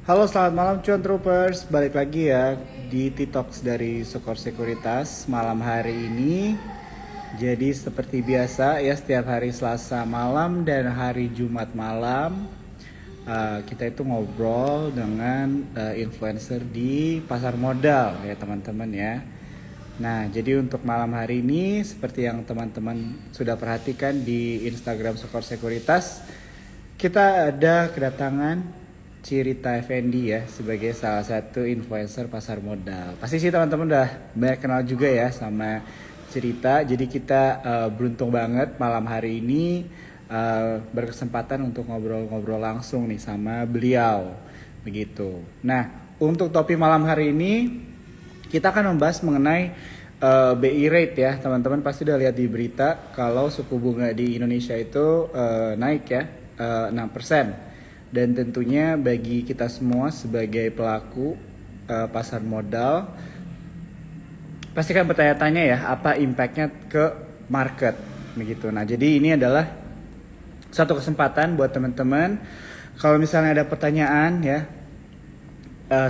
Halo, selamat malam Cuan Troopers. Balik lagi ya di T-Talks dari Sukor Sekuritas malam hari ini. Jadi seperti biasa ya setiap hari Selasa malam dan hari Jumat malam kita itu ngobrol dengan influencer di pasar modal ya teman-teman ya. Nah, jadi untuk malam hari ini seperti yang teman-teman sudah perhatikan di Instagram Sukor Sekuritas, kita ada kedatangan Cirita Effendi ya sebagai salah satu influencer pasar modal. Pasti sih teman-teman udah banyak kenal juga ya sama Cirita. Jadi kita beruntung banget malam hari ini berkesempatan untuk ngobrol-ngobrol langsung nih sama beliau. Begitu. Nah, untuk topik malam hari ini kita akan membahas mengenai BI rate ya. Teman-teman pasti udah lihat di berita kalau suku bunga di Indonesia itu naik ya 6%. Dan tentunya bagi kita semua sebagai pelaku pasar modal pasti kan bertanya-tanya ya apa impactnya ke market begitu. Nah jadi ini adalah satu kesempatan buat teman-teman kalau misalnya ada pertanyaan ya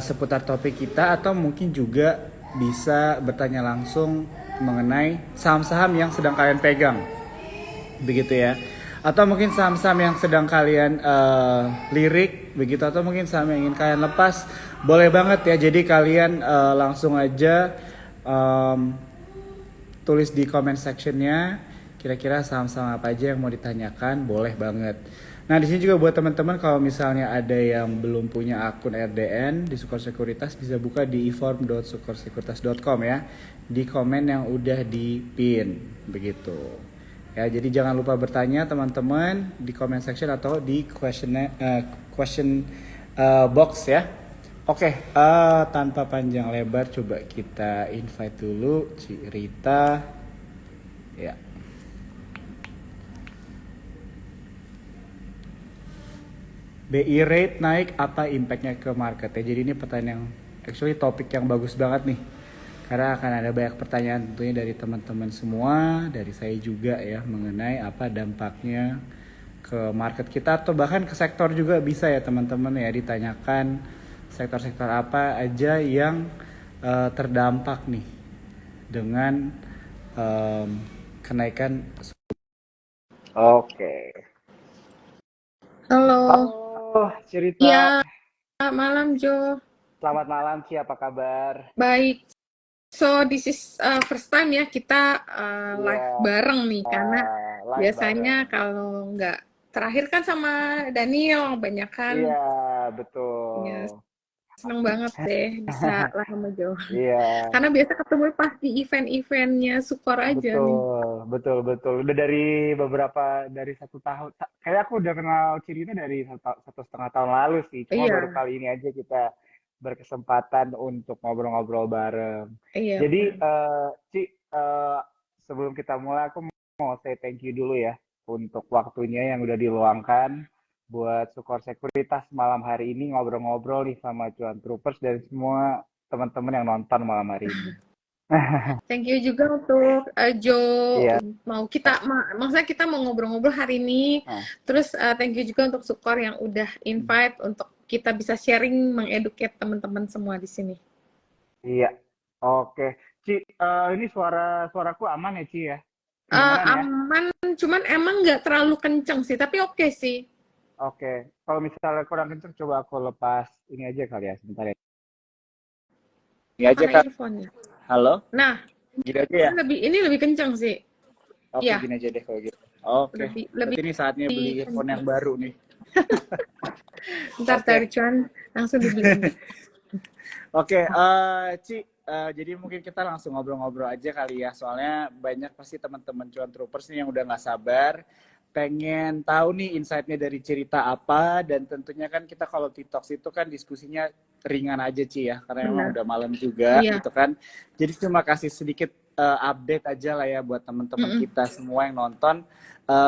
seputar topik kita atau mungkin juga bisa bertanya langsung mengenai saham-saham yang sedang kalian pegang begitu ya, atau mungkin saham-saham yang sedang kalian lirik begitu, atau mungkin saham yang ingin kalian lepas, boleh banget ya. Jadi kalian langsung aja tulis di comment sectionnya kira-kira saham-saham apa aja yang mau ditanyakan, boleh banget. Nah di sini juga buat teman-teman kalau misalnya ada yang belum punya akun RDN di Sukor Sekuritas bisa buka di eform.sukorsekuritas.com ya, di komen yang udah di pin begitu. Ya, jadi jangan lupa bertanya teman-teman di comment section atau di question box ya. Oke, tanpa panjang lebar coba kita invite dulu Rita. Ya. BI rate naik apa impactnya ke market ya? Jadi ini pertanyaan yang actually topik yang bagus banget nih. Karena akan ada banyak pertanyaan tentunya dari teman-teman semua, dari saya juga ya mengenai apa dampaknya ke market kita atau bahkan ke sektor juga bisa ya teman-teman ya, ditanyakan sektor-sektor apa aja yang terdampak nih dengan kenaikan. Oke. Halo, Halo, Cerita. iya malam Jo. Selamat malam, Ci. Apa kabar? Baik. So this is first time ya kita live Iya, bareng nih karena live bareng. biasanya kalau nggak terakhir kan sama Daniel banyak kan. Iya, Ya betul. seneng banget deh bisa live sama Jo. Iya, Karena biasa ketemu pas di event-eventnya Sukor aja nih. betul, betul, betul. Udah dari dari 1 tahun. Kayak aku udah kenal Cirita dari 1,5 tahun lalu sih. Cuma baru Iya, kali ini aja kita berkesempatan untuk ngobrol-ngobrol bareng. iya. Jadi, Ci, sebelum kita mulai, aku mau say thank you dulu ya untuk waktunya yang udah diluangkan buat Sukor Sekuritas malam hari ini ngobrol-ngobrol nih sama Cuan Troopers dan semua teman-teman yang nonton malam hari ini. Thank you juga untuk Jo, Iya. mau kita maksudnya kita mau ngobrol-ngobrol hari ini. Nah, Terus thank you juga untuk Sukor yang udah invite untuk kita bisa sharing mengeducate teman-teman semua di sini. iya. Oke. Ci, ini suaraku aman ya, Ci ya? Kedengeran ya? Aman, cuman emang nggak terlalu kenceng sih, tapi oke sih. Oke. Kalau misalnya kurang kenceng, coba aku lepas ini aja kali ya, sebentar ya. Ini aja, Mana Kak. earphone-nya? Halo? Nah, Gini aja ya? ini lebih kenceng sih. Oke, Iya, gini aja deh kalau gitu. Oke. lebih Berarti lebih ini saatnya beli earphone kenceng. yang baru nih. Ntar cari Oke. cuan langsung dibeliin. Oke, Ci, jadi mungkin kita langsung ngobrol-ngobrol aja kali ya. Soalnya banyak pasti teman-teman Cuan Troopers nih yang udah nggak sabar pengen tahu nih insight-nya dari cerita apa, dan tentunya kan kita kalau TikTok itu kan diskusinya ringan aja Ci ya, karena memang Benar. udah malam juga Iya. gitu kan. Jadi cuma kasih sedikit update aja lah ya buat teman-teman Mm-mm. kita semua yang nonton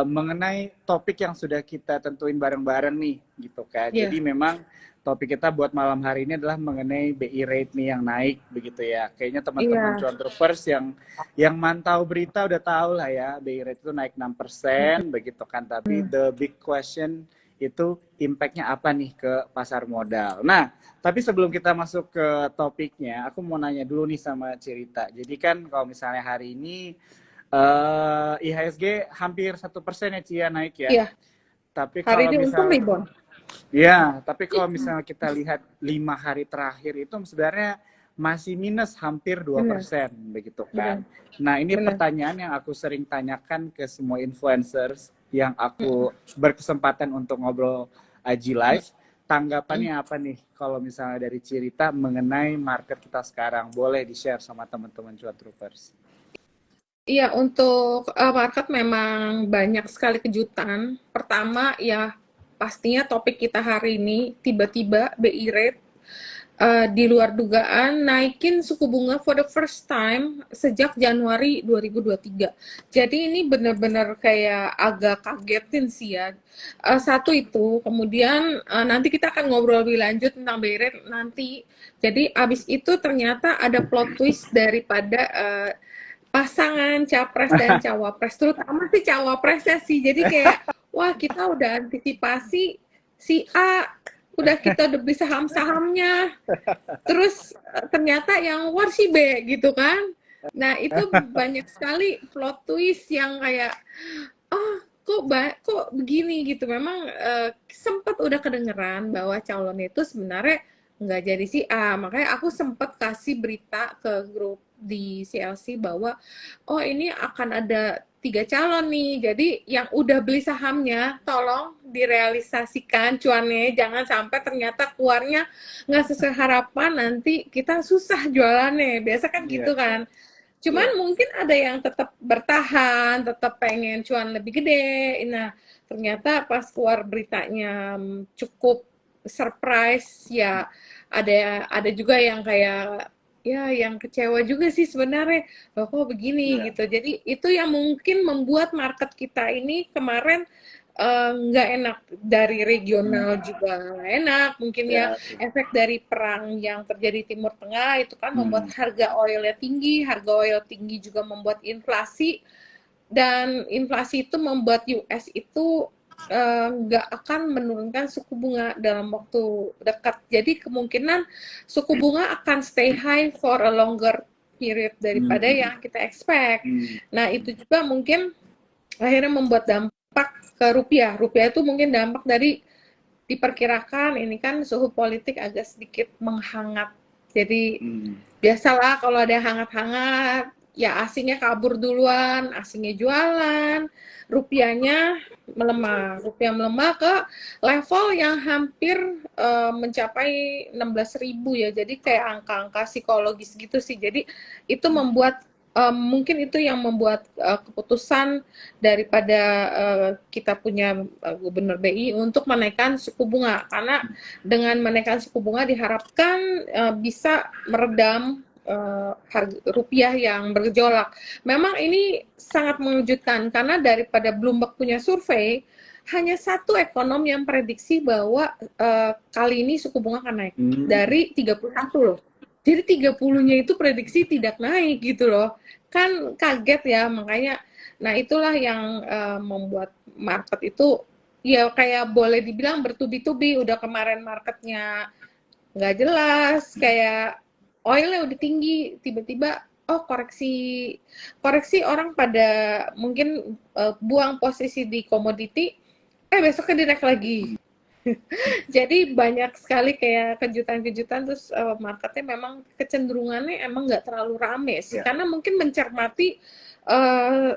mengenai topik yang sudah kita tentuin bareng-bareng nih gitu kan. Jadi Iya. memang topik kita buat malam hari ini adalah mengenai BI rate nih yang naik begitu ya. Kayaknya teman-teman Iya. Cuan Troopers yang mantau berita udah tahu lah ya, BI rate itu naik 6% begitu kan. Tapi Mm. the big question itu impact-nya apa nih ke pasar modal. Nah, tapi sebelum kita masuk ke topiknya, aku mau nanya dulu nih sama Cirita. Jadi kan kalau misalnya hari ini IHSG hampir 1% ya Cia naik ya. Iya, Tapi hari kalau ini untung misal rebound. ya, tapi kalau misalnya kita lihat 5 hari terakhir itu sebenarnya masih minus hampir dua Benar, persen begitu kan. benar, Nah, ini benar. pertanyaan yang aku sering tanyakan ke semua influencers yang aku berkesempatan untuk ngobrol Aji Live. Tanggapannya apa nih kalau misalnya dari Cirita mengenai market kita sekarang? Boleh di-share sama teman-teman Cuan Troopers. Iya, untuk market memang banyak sekali kejutan. Pertama, ya pastinya topik kita hari ini, tiba-tiba BI Rate di luar dugaan naikin suku bunga for the first time sejak Januari 2023. Jadi ini benar-benar kayak agak kagetin sih ya. Satu itu, kemudian nanti kita akan ngobrol lebih lanjut tentang BI Rate nanti. Jadi abis itu ternyata ada plot twist daripada pasangan capres dan cawapres, terutama sih cawapresnya sih. Jadi kayak, wah kita udah antisipasi si A, kita udah beli saham-sahamnya, terus ternyata yang war si B gitu kan. Nah itu banyak sekali plot twist yang kayak, oh kok begini gitu. Memang sempat udah kedengeran bahwa calon itu sebenarnya nggak jadi si A. Makanya aku sempat kasih berita ke grup di CLC bahwa oh ini akan ada 3 calon nih. Jadi yang udah beli sahamnya tolong direalisasikan cuannya, jangan sampai ternyata keluarnya nggak sesuai harapan, nanti kita susah jualannya. Biasa kan Iya, gitu kan. iya. Cuman mungkin ada yang tetap bertahan, tetap pengen cuan lebih gede. Nah, ternyata pas keluar beritanya cukup surprise ya, ada juga yang kayak ya yang kecewa juga sih sebenarnya. Loh kok begini Iya. gitu. Jadi itu yang mungkin membuat market kita ini kemarin nggak enak, dari regional Hmm, juga nggak enak mungkin ya, ya, sih. efek dari perang yang terjadi di Timur Tengah itu kan membuat Hmm, harga oil tinggi juga membuat inflasi, dan inflasi itu membuat US itu nggak akan menurunkan suku bunga dalam waktu dekat. Jadi kemungkinan suku bunga akan stay high for a longer period daripada hmm, yang kita expect. hmm. Nah itu juga mungkin akhirnya membuat dampak ke rupiah. Rupiah itu mungkin dampak dari diperkirakan ini kan suhu politik agak sedikit menghangat. Jadi Hmm. biasalah kalau ada hangat-hangat, ya asingnya kabur duluan, asingnya jualan, rupiahnya melemah. Rupiah melemah ke level yang hampir mencapai 16.000 ya. Jadi kayak angka-angka psikologis gitu sih. Jadi itu membuat mungkin itu yang membuat keputusan daripada kita punya Gubernur BI untuk menaikkan suku bunga, karena dengan menaikkan suku bunga diharapkan bisa meredam harga rupiah yang bergejolak. Memang ini sangat mengejutkan karena daripada Bloomberg punya survei, hanya satu ekonom yang prediksi bahwa kali ini suku bunga akan naik Hmm. dari 31 loh. Jadi 30-nya itu prediksi tidak naik gitu loh. Kan kaget ya, makanya nah itulah yang membuat market itu ya kayak boleh dibilang bertubi-tubi. Udah kemarin marketnya nggak jelas, kayak oilnya udah tinggi, tiba-tiba oh koreksi, orang pada mungkin buang posisi di komoditi, besoknya di naik lagi. Jadi banyak sekali kayak kejutan-kejutan, terus marketnya memang kecenderungannya emang nggak terlalu rame sih, Ya. karena mungkin mencermati uh,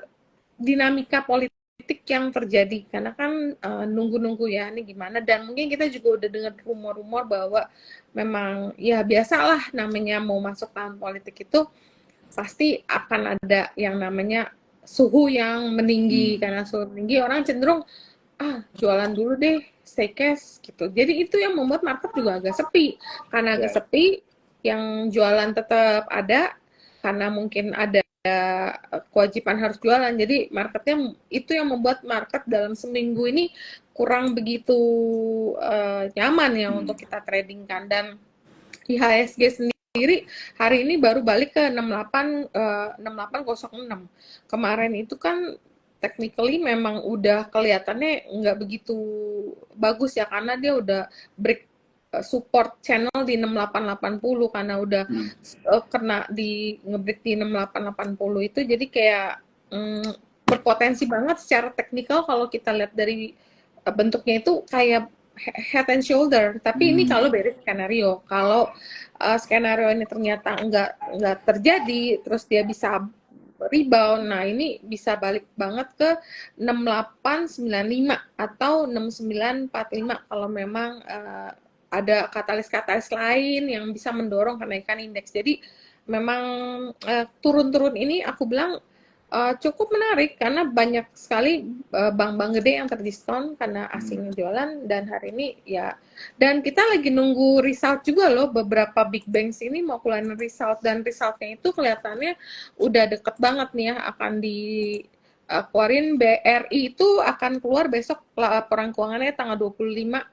dinamika politik yang terjadi, karena kan nunggu-nunggu ya ini gimana, dan mungkin kita juga udah dengar rumor-rumor bahwa memang ya biasalah namanya mau masuk tahun politik itu pasti akan ada yang namanya suhu yang meninggi, Hmm. karena suhu tinggi orang cenderung jualan dulu deh, stay cash gitu. Jadi itu yang membuat market juga agak sepi. Karena agak Ya. sepi, yang jualan tetap ada, karena mungkin ada kewajiban harus jualan. Jadi marketnya itu yang membuat market dalam seminggu ini kurang begitu nyaman ya Hmm. untuk kita trading kan. Dan IHSG sendiri hari ini baru balik ke 68 6806. Kemarin itu kan technically memang udah kelihatannya nggak begitu bagus ya, karena dia udah break support channel di 6880 karena udah kena di ngebreak di 6880 itu, jadi kayak berpotensi banget secara teknikal kalau kita lihat dari bentuknya itu kayak head and shoulder. Tapi ini kalau bearish skenario. Kalau skenario ini ternyata nggak terjadi, terus dia bisa rebound, nah ini bisa balik banget ke 6895 atau 6945 kalau memang ada katalis-katalis lain yang bisa mendorong kenaikan indeks. Jadi memang turun-turun ini aku bilang cukup menarik karena banyak sekali bank-bank gede yang terdiskon karena asingnya jualan, dan hari ini ya, dan kita lagi nunggu result juga loh, beberapa big banks ini mau keluarin result, dan resultnya itu kelihatannya udah deket banget nih ya akan dikeluarin. BRI itu akan keluar besok laporan keuangannya tanggal 25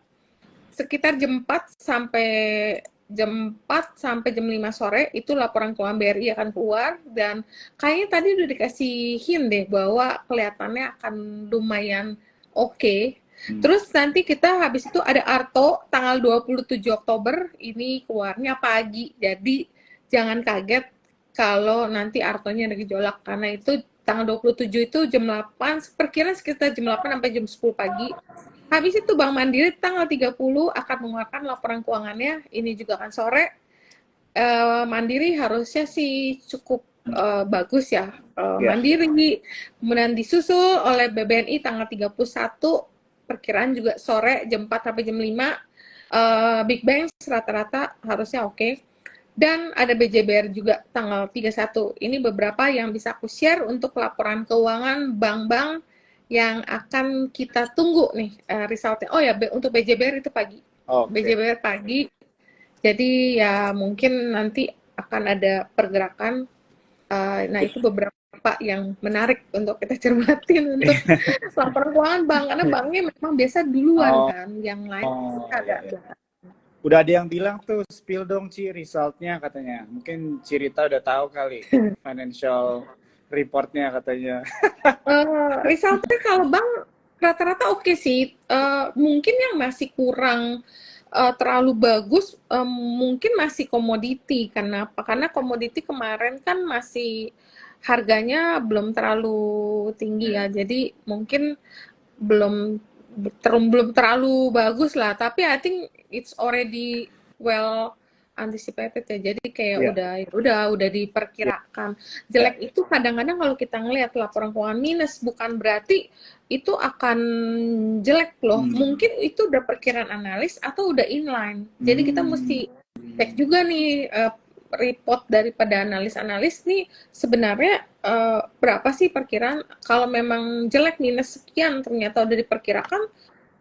sekitar jam 4 sampai jam 5 sore itu laporan keuangan BRI akan keluar, dan kayaknya tadi udah dikasih hint deh bahwa kelihatannya akan lumayan oke. Terus nanti kita habis itu ada Arto tanggal 27 Oktober ini keluarnya pagi, jadi jangan kaget kalau nanti Artonya ada gejolak, karena itu tanggal 27 itu jam 8, perkiraan sekitar jam 8 sampai jam 10 pagi. Habis itu Bank Mandiri tanggal 30 akan mengeluarkan laporan keuangannya, ini juga akan sore. Mandiri harusnya sih cukup bagus ya. Mandiri, kemudian disusul oleh BBNI tanggal 31, perkiraan juga sore jam 4 sampai jam 5. Big Bank rata-rata harusnya oke. Dan ada BJBR juga tanggal 31. Ini beberapa yang bisa aku share untuk laporan keuangan bank-bank yang akan kita tunggu nih resultnya. Oh ya, untuk BJBR itu pagi. BJBR pagi. Jadi ya mungkin nanti akan ada pergerakan. Nah itu beberapa yang menarik untuk kita cermatin untuk laporan keuangan bank, karena banknya memang biasa duluan kan, yang lain agak belakang. Udah ada yang bilang tuh, spill dong Ci resultnya katanya. Mungkin Cirita udah tahu kali financial reportnya katanya. Resultnya kalau bank rata-rata oke sih. Mungkin yang masih kurang terlalu bagus mungkin masih komoditi. Kenapa? Karena komoditi kemarin kan masih harganya belum terlalu tinggi ya. Jadi mungkin belum terlalu bagus lah. Tapi I think it's already well anticipated ya, jadi kayak udah diperkirakan. Jelek itu kadang-kadang kalau kita ngelihat laporan keuangan minus bukan berarti itu akan jelek loh. Mungkin itu udah perkiraan analis atau udah inline. Jadi kita mesti cek juga nih report daripada analis nih sebenarnya berapa sih perkiraan. Kalau memang jelek minus sekian ternyata udah diperkirakan,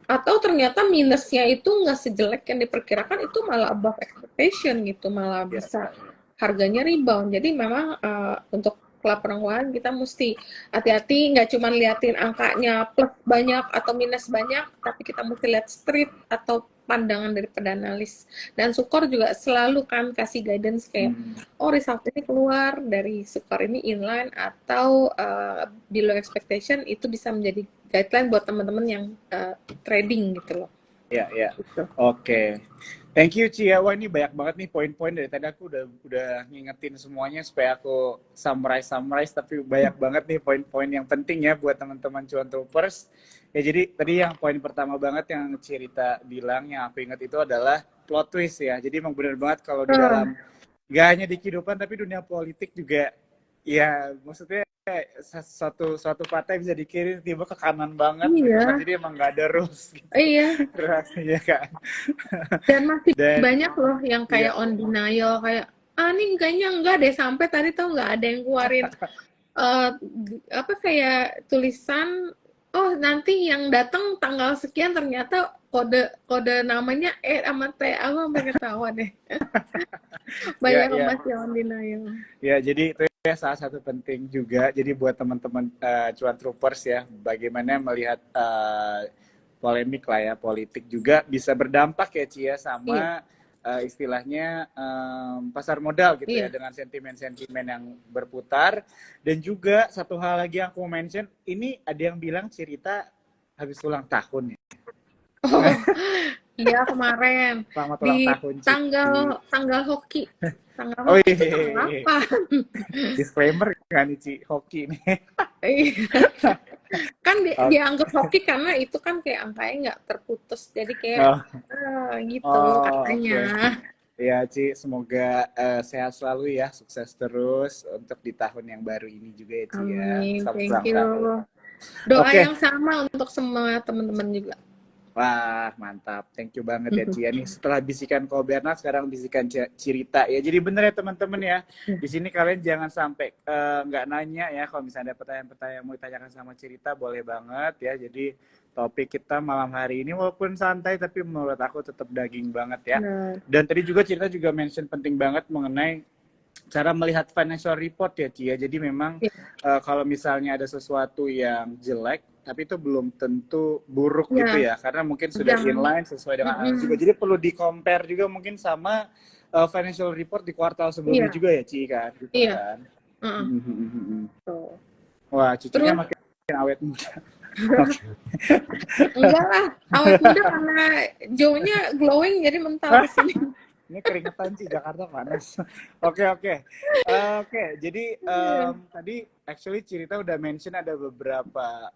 atau ternyata minusnya itu nggak sejelek yang diperkirakan, itu malah above expectation gitu, malah bisa harganya rebound. Jadi memang untuk laporan keuangan kita mesti hati-hati, nggak cuma liatin angkanya plus banyak atau minus banyak, tapi kita mesti lihat street atau pandangan daripada analis. Dan Sukor juga selalu kan kasih guidance kayak result ini keluar dari Sukor ini inline atau below expectation, itu bisa menjadi guideline buat teman-teman yang trading gitu loh. Ya. Gitu. Oke. Thank you Ci ya. Wah ini banyak banget nih poin-poin, dari tadi aku udah ngingetin semuanya supaya aku summarize tapi banyak banget nih poin-poin yang penting ya buat teman-teman cuan troopers. Ya jadi tadi yang poin pertama banget yang Cirita bilang yang aku ingat itu adalah plot twist ya. Jadi emang benar banget kalau di dalam gak hanya di kehidupan tapi dunia politik juga, ya maksudnya suatu partai bisa di kiri tiba ke kanan banget gitu kan. Jadi emang gak ada rules gitu. Rasanya kan. Dan masih banyak loh yang kayak on denial, kayak ini kayaknya enggak deh, sampai tadi tau nggak ada yang keluarin kayak tulisan, nanti yang datang tanggal sekian ternyata kode namanya sama T, aku sampai ketawa deh. Banyak yang masih on denial. Ya, jadi itu ya salah satu penting juga. Jadi buat teman-teman cuan troopers ya, bagaimana melihat polemik lah ya, politik juga bisa berdampak ya Ci ya sama istilahnya pasar modal gitu ya, Iya. dengan sentimen-sentimen yang berputar. Dan juga satu hal lagi yang aku mention, ini ada yang bilang cerita habis ulang tahun ya. Oh, iya kemarin Selamat ulang di tahun Ci. tanggal tanggal hoki. Tanggal Oh hoki itu tanggal iya, apa? disclaimer kan nih Ci, hoki nih. Iya. Kan Oke. dianggap hoki karena itu kan kayak angkanya nggak terputus. Jadi kayak Oh, gitu oh, katanya. oke. Ya Ci, semoga sehat selalu ya, sukses terus untuk di tahun yang baru ini juga ya Ci ya. Amin. Selamat Thank ulang you. tahun. Doa Oke. yang sama untuk semua teman-teman juga. Wah, mantap. Thank you banget ya Cia nih. Setelah bisikan Koberna, sekarang bisikan Cirita ya. Jadi bener ya teman-teman ya. Di sini kalian jangan sampai nggak nanya ya. Kalau misalnya ada pertanyaan-pertanyaan yang mau ditanyakan sama Cirita, boleh banget ya. Jadi topik kita malam hari ini walaupun santai, tapi menurut aku tetap daging banget ya. Benar. Dan tadi juga Cirita juga mention penting banget mengenai cara melihat financial report ya Cia. Jadi memang Ya, kalau misalnya ada sesuatu yang jelek, tapi itu belum tentu buruk gitu ya, ya, karena mungkin sudah jangan. inline sesuai dengan analis juga. Mm-mm. Jadi perlu di compare juga mungkin sama financial report di kuartal sebelumnya Iya, juga ya Ci kan, gitu iya. kan. Mm-mm. Mhm. Tuh. Wah, cucunya Terus makin awet muda. enggak lah, awet muda karena Joe-nya glowing jadi mental di sini. Ini keringetan sih, Jakarta panas. Oke, oke. Oke, jadi Iya. tadi actually Cirita udah mention ada beberapa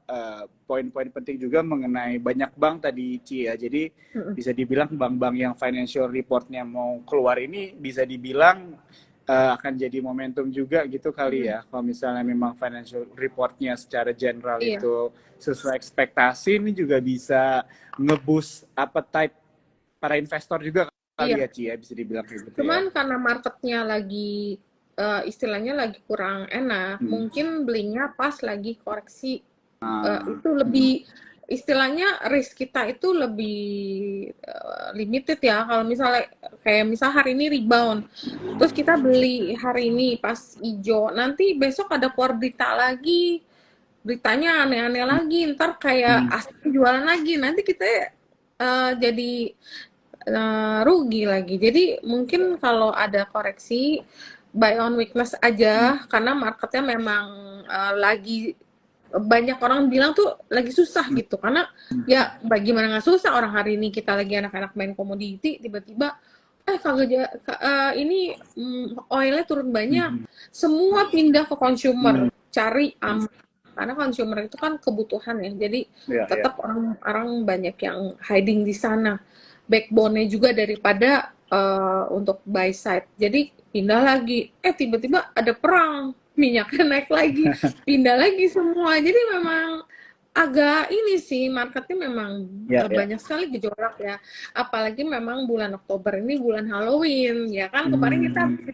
poin-poin penting juga mengenai banyak bank tadi Ci ya. Jadi Mm-mm. bisa dibilang bank-bank yang financial reportnya mau keluar ini bisa dibilang akan jadi momentum juga gitu kali Mm-mm. ya. Kalau misalnya memang financial reportnya secara general Iya, itu sesuai ekspektasi, ini juga bisa nge-boost appetite para investor juga kali iya. ya Ci ya, bisa dibilang kayak gitu ya. Cuman karena marketnya lagi istilahnya lagi kurang enak, Hmm. mungkin belinya pas lagi koreksi. Ah, Itu lebih istilahnya risk kita itu lebih limited ya. Kalau misalnya kayak misal hari ini rebound, terus kita beli hari ini pas hijau, nanti besok ada keluar berita lagi, beritanya aneh-aneh lagi, ntar kayak hmm. asli jualan lagi, nanti kita jadi rugi lagi. Jadi mungkin kalau ada koreksi buy on weakness aja, karena marketnya memang lagi banyak orang bilang tuh lagi susah gitu, karena ya bagaimana nggak susah, orang hari ini kita lagi anak-anak main komoditi, tiba-tiba ini oilnya turun banyak, Hmm. semua pindah ke Hmm. consumer, cari aman, karena consumer itu kan kebutuhan ya, jadi Ya, ya. tetap orang banyak yang hiding di sana, backbone-nya juga daripada untuk buy side, jadi pindah lagi, tiba-tiba ada perang, minyaknya naik lagi, pindah lagi semua. Jadi memang agak ini sih, marketnya memang Ya, ya. banyak sekali gejolak ya. Apalagi memang bulan Oktober ini bulan Halloween, ya kan kemarin kita Hmm.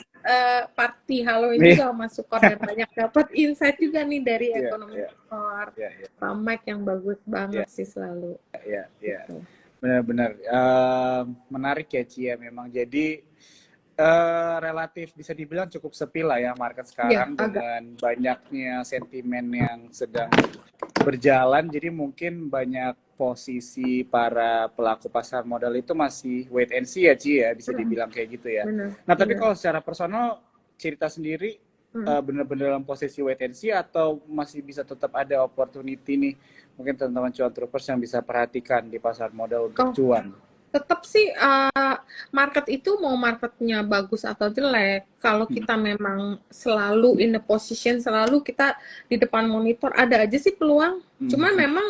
party Halloween Nih. juga sama Sukor dan banyak dapat insight juga nih dari Ya, ekonomi ya, Sukor. ya, ya, Pak Mike yang bagus ya, banget sih selalu. ya, ya. Gitu. Benar-benar menarik ya Ci ya, memang jadi relatif bisa dibilang cukup sepi lah ya market Iya, sekarang agak. dengan banyaknya sentimen yang sedang berjalan. Jadi mungkin banyak posisi para pelaku pasar modal itu masih wait and see ya Ci ya, bisa Mm, dibilang kayak gitu ya. benar, Nah tapi benar. kalau secara personal cerita sendiri Mm. benar-benar dalam posisi wait and see atau masih bisa tetap ada opportunity nih, mungkin teman-teman cuan troopers yang bisa perhatikan di pasar modal untuk Oh, cuan. tetap sih market itu mau marketnya bagus atau jelek, kalau Hmm. kita memang selalu in the position, selalu kita di depan monitor, ada aja sih peluang. Cuman Hmm. memang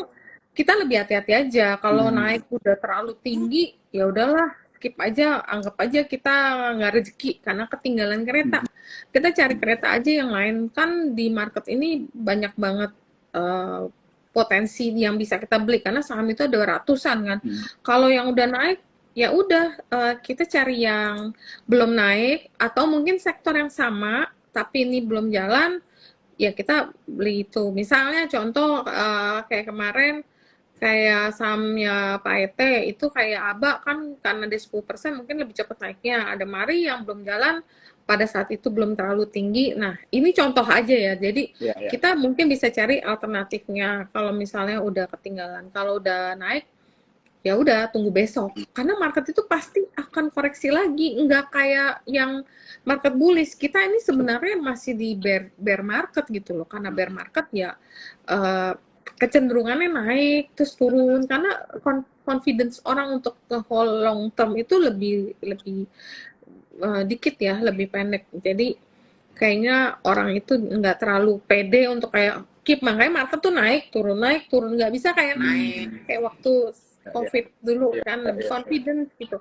kita lebih hati-hati aja. Kalau Hmm. naik udah terlalu tinggi, ya udahlah, skip aja, anggap aja kita nggak rezeki karena ketinggalan kereta. Hmm. Kita cari kereta aja yang lain. Kan di market ini banyak banget eh, potensi yang bisa kita beli karena saham itu ada ratusan kan. Hmm. Kalau yang udah naik, ya udah kita cari yang belum naik atau mungkin sektor yang sama tapi ini belum jalan, ya kita beli itu. Misalnya contoh kayak kemarin kayak sahamnya Pak Ete itu kayak ABA kan karena dia 10% mungkin lebih cepat naiknya. Ada Mari yang belum jalan pada saat itu belum terlalu tinggi. Nah, ini contoh aja ya. Jadi Ya, ya. kita mungkin bisa cari alternatifnya kalau misalnya udah ketinggalan. Kalau udah naik ya udah tunggu besok. Karena market itu pasti akan koreksi lagi, nggak kayak yang market bullish. Kita ini sebenarnya masih di bear market gitu loh. Karena bear market ya kecenderungannya naik terus turun karena confidence orang untuk ke whole long term itu lebih lebih dikit ya, lebih pendek. Jadi kayaknya orang itu nggak terlalu pede untuk kayak keep, makanya market tuh naik turun, nggak bisa kayak naik kayak waktu COVID dulu kan, lebih confident gitu.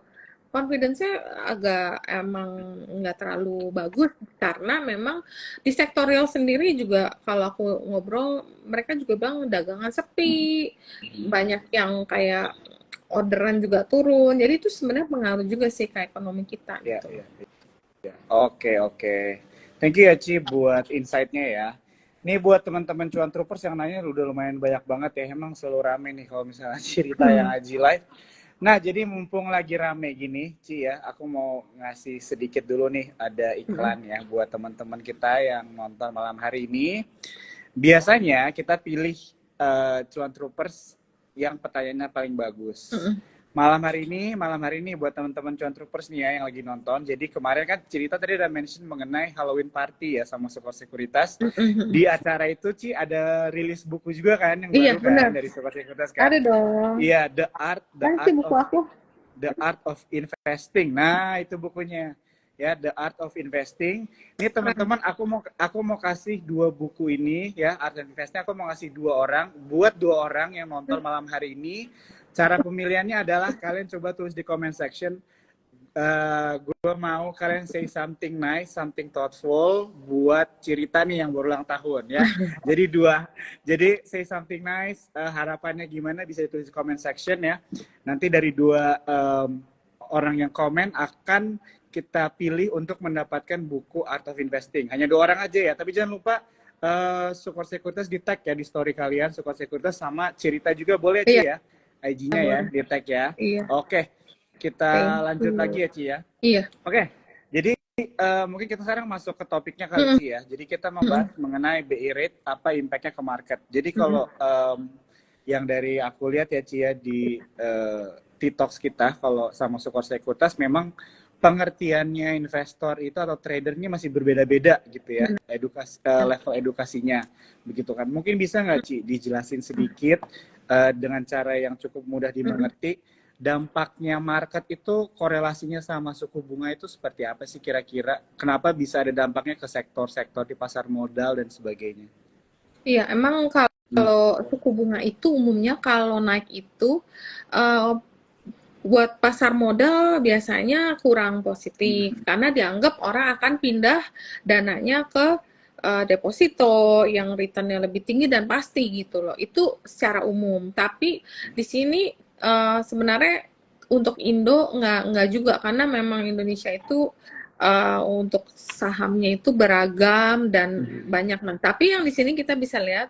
Confidence-nya agak emang nggak terlalu bagus karena memang di sektorial sendiri juga kalau aku ngobrol mereka juga bilang dagangan sepi, banyak yang kayak orderan juga turun, jadi itu sebenarnya pengaruh juga sih ke ekonomi kita Ya, gitu ya, loh. ya. Oke, oke. Thank you ya Ci buat insight-nya ya. Nih buat teman-teman cuan troopers yang nanya udah lumayan banyak banget ya. Emang selalu rame nih kalau misalnya cerita yang Aji live. Nah, jadi mumpung lagi rame gini, Ci ya, aku mau ngasih sedikit dulu nih, ada iklan ya buat teman-teman kita yang nonton malam hari ini. Biasanya kita pilih cuan troopers yang pertanyaannya paling bagus. Malam hari ini buat teman-teman cuan troopers nih ya yang lagi nonton. Jadi kemarin kan cerita tadi udah mention mengenai Halloween party ya sama Sukor Sekuritas. Di acara itu Ci ada rilis buku juga kan yang Iya baru kan benar, dari Sukor Sekuritas kan. ada dong. Iya, The Art The Kan sih Art buku of aku. The Art of Investing. Nah, itu bukunya. Ya, The Art of Investing. Ini teman-teman, aku mau kasih dua buku ini ya, Art of Investing. Aku mau kasih buat dua orang yang nonton malam hari ini. Cara pemilihannya adalah kalian coba tulis di comment section. Gue mau kalian say something nice, something thoughtful buat cerita nih yang berulang tahun ya. Jadi say something nice, harapannya gimana bisa ditulis di comment section ya. Nanti dari dua orang yang komen akan kita pilih untuk mendapatkan buku Art of Investing. Hanya dua orang aja ya, tapi jangan lupa Sukor Sekuritas di tag ya di story kalian, Sukor Sekuritas sama cerita juga boleh Ci Iya, ya, IG-nya ya boleh. di tag ya. Iya, Oke, kita thank lanjut lagi you. ya Ci ya. Iya. Oke, jadi mungkin kita sekarang masuk ke topiknya kali Ci ya. Jadi kita membahas mengenai BI rate, apa impact-nya ke market. Jadi kalau yang dari aku lihat ya Ci ya di TikToks kita, kalau sama Sukor Sekuritas memang pengertiannya investor itu atau tradernya masih berbeda-beda gitu ya, level edukasinya begitu kan. Mungkin bisa nggak Ci dijelasin sedikit dengan cara yang cukup mudah dimengerti, dampaknya market itu korelasinya sama suku bunga itu seperti apa sih kira-kira? Kenapa bisa ada dampaknya ke sektor-sektor di pasar modal dan sebagainya? Iya, emang kalau suku bunga itu umumnya kalau naik itu uh, buat pasar modal biasanya kurang positif karena dianggap orang akan pindah dananya ke deposito yang returnnya lebih tinggi dan pasti gitu loh. Itu secara umum. Tapi di sini sebenarnya untuk Indo nggak juga karena memang Indonesia itu untuk sahamnya itu beragam dan banyak. Nah, tapi yang di sini kita bisa lihat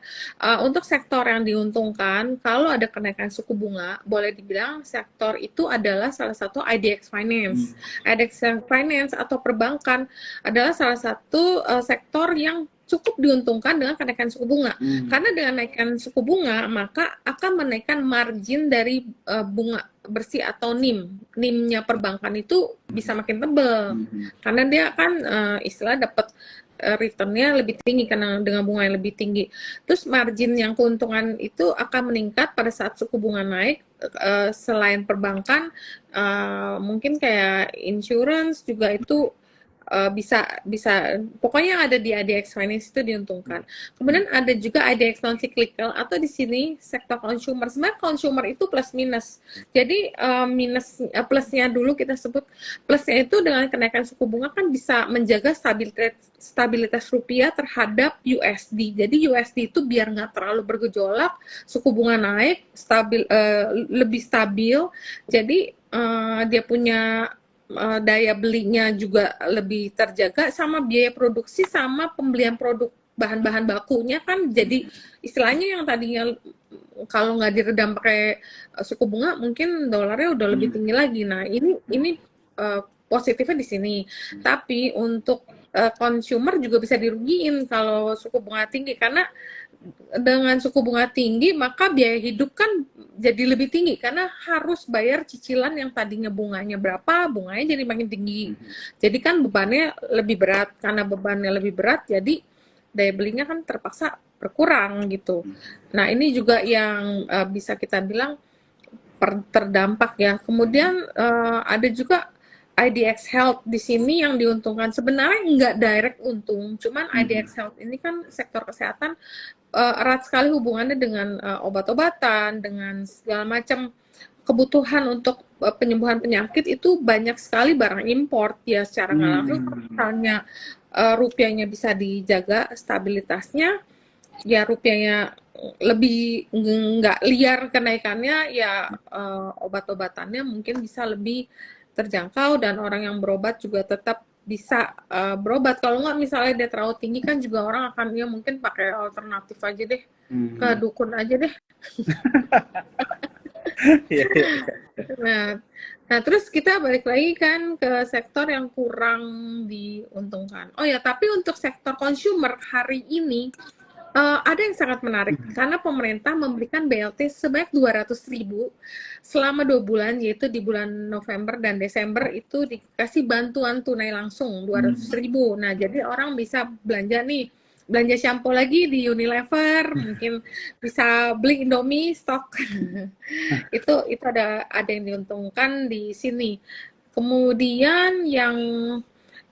untuk sektor yang diuntungkan kalau ada kenaikan suku bunga, boleh dibilang sektor itu adalah salah satu IDX Finance. IDX Finance atau perbankan adalah salah satu sektor yang cukup diuntungkan dengan kenaikan suku bunga. Karena dengan naikkan suku bunga, maka akan menaikkan margin dari bunga bersih atau NIM. NIM-nya perbankan itu bisa makin tebal. Karena dia kan istilah dapat return-nya lebih tinggi karena dengan bunga yang lebih tinggi. Terus margin yang keuntungan itu akan meningkat pada saat suku bunga naik. Selain perbankan, mungkin kayak insurance juga itu bisa pokoknya yang ada di IDX Finance itu diuntungkan. Kemudian ada juga IDX non cyclical atau di sini sektor consumer. Sebenarnya consumer itu plus minus. Jadi plusnya dulu kita sebut plusnya itu dengan kenaikan suku bunga kan bisa menjaga stabilitas rupiah terhadap USD. Jadi USD itu biar nggak terlalu bergejolak, suku bunga naik lebih stabil. Jadi dia punya daya belinya juga lebih terjaga sama biaya produksi sama pembelian produk bahan-bahan bakunya kan jadi istilahnya yang tadinya kalau nggak diredam pakai suku bunga mungkin dolarnya udah lebih tinggi lagi. Nah ini positifnya di sini. Tapi untuk consumer juga bisa dirugiin kalau suku bunga tinggi karena dengan suku bunga tinggi, maka biaya hidup kan jadi lebih tinggi karena harus bayar cicilan yang tadinya bunganya berapa, bunganya jadi makin tinggi. Jadi kan bebannya lebih berat. Karena bebannya lebih berat, jadi daya belinya kan terpaksa berkurang gitu. Nah, ini juga yang bisa kita bilang terdampak ya. Kemudian ada juga IDX Health di sini yang diuntungkan. Sebenarnya nggak direct untung, cuman IDX Health ini kan sektor kesehatan erat sekali hubungannya dengan obat-obatan, dengan segala macam kebutuhan untuk penyembuhan penyakit. Itu banyak sekali barang import ya, secara nggak langsung. Misalnya rupiahnya bisa dijaga stabilitasnya, ya rupiahnya lebih nggak liar kenaikannya, ya obat-obatannya mungkin bisa lebih terjangkau dan orang yang berobat juga tetap bisa berobat. Kalau nggak misalnya dia terlalu tinggi kan juga orang akan ya mungkin pakai alternatif aja deh, ke dukun aja deh. Nah, nah terus kita balik lagi kan ke sektor yang kurang diuntungkan. Oh ya, tapi untuk sektor consumer hari ini ada yang sangat menarik karena pemerintah memberikan BLT sebanyak 200.000 selama 2 bulan, yaitu di bulan November dan Desember itu dikasih bantuan tunai langsung 200.000. Nah, jadi orang bisa belanja nih, belanja shampoo lagi di Unilever, mungkin bisa beli Indomie stok. Itu ada yang diuntungkan di sini. Kemudian yang